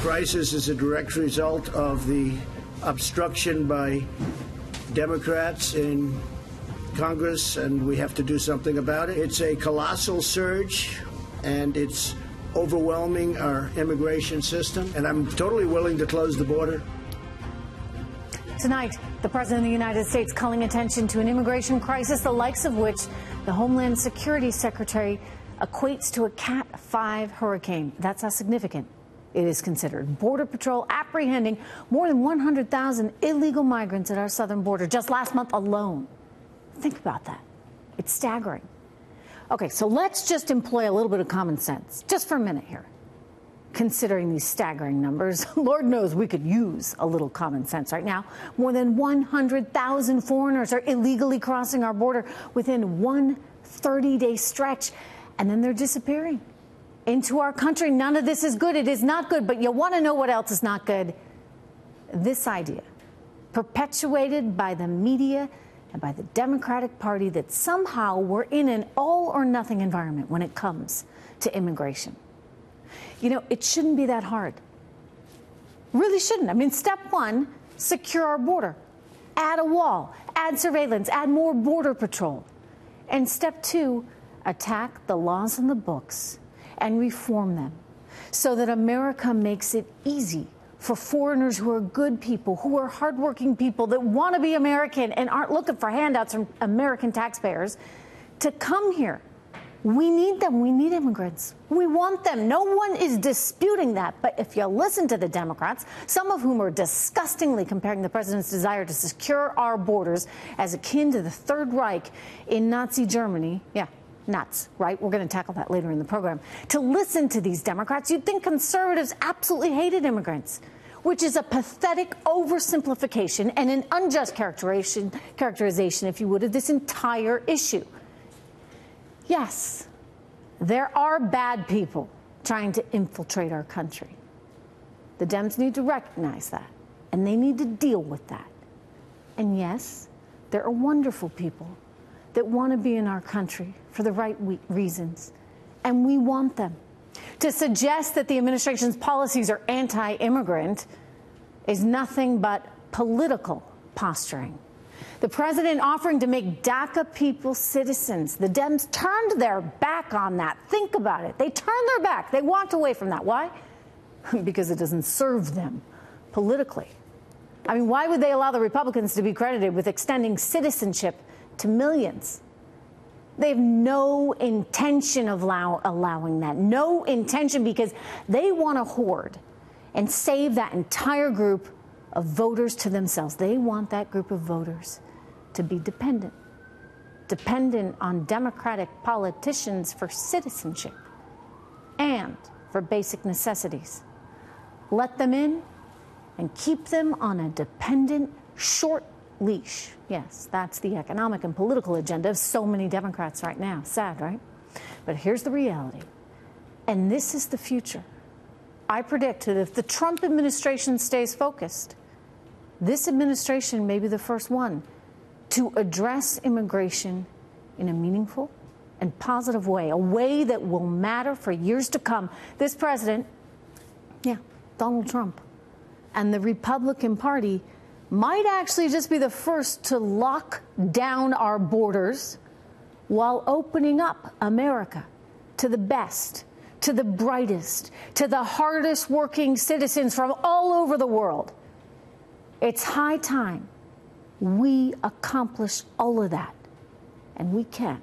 crisis is a direct result of the obstruction by Democrats in Congress, and we have to do something about it. It's a colossal surge, and it's overwhelming our immigration system, and I'm totally willing to close the border. Tonight, the President of the United States calling attention to an immigration crisis, the likes of which the Homeland Security Secretary equates to a Cat 5 hurricane. That's how significant it is considered. Border Patrol apprehending more than 100,000 illegal migrants at our southern border just last month alone. Think about that. It's staggering. Okay, so let's just employ a little bit of common sense, just for a minute here. Considering these staggering numbers, Lord knows we could use a little common sense right now. More than 100,000 foreigners are illegally crossing our border within one 30-day stretch, and then they're disappearing into our country. None of this is good. It is not good. But you want to know what else is not good? This idea, perpetuated by the media and by the Democratic Party, that somehow we're in an all-or-nothing environment when it comes to immigration. You know, it shouldn't be that hard. Really shouldn't. I mean, step one, secure our border. Add a wall, add surveillance, add more border patrol. And step two, attack the laws in the books and reform them so that America makes it easy for foreigners who are good people, who are hardworking people that want to be American and aren't looking for handouts from American taxpayers to come here. We need them. We need immigrants. We want them. No one is disputing that. But if you listen to the Democrats, some of whom are disgustingly comparing the president's desire to secure our borders as akin to the Third Reich in Nazi Germany, yeah, nuts, right? We're going to tackle that later in the program. To listen to these Democrats, you'd think conservatives absolutely hated immigrants, which is a pathetic oversimplification and an unjust characterization, if you would, of this entire issue. Yes, there are bad people trying to infiltrate our country. The Dems need to recognize that, and they need to deal with that. And yes, there are wonderful people that want to be in our country for the right reasons, and we want them. To suggest that the administration's policies are anti-immigrant is nothing but political posturing. The president offering to make DACA people citizens. The Dems turned their back on that. Think about it. They turned their back. They walked away from that. Why? Because it doesn't serve them politically. I mean, why would they allow the Republicans to be credited with extending citizenship to millions? They have no intention of allowing that. No intention, because they want to hoard and save that entire group of voters to themselves. They want that group of voters to be dependent on Democratic politicians for citizenship and for basic necessities. Let them in and keep them on a dependent, short leash. Yes, that's the economic and political agenda of so many Democrats right now. Sad, right? But here's the reality, and this is the future. I predict that if the Trump administration stays focused, this administration may be the first one to address immigration in a meaningful and positive way, a way that will matter for years to come. This president, yeah, Donald Trump, and the Republican Party might actually just be the first to lock down our borders while opening up America to the best, to the brightest, to the hardest working citizens from all over the world. It's high time we accomplish all of that, and we can.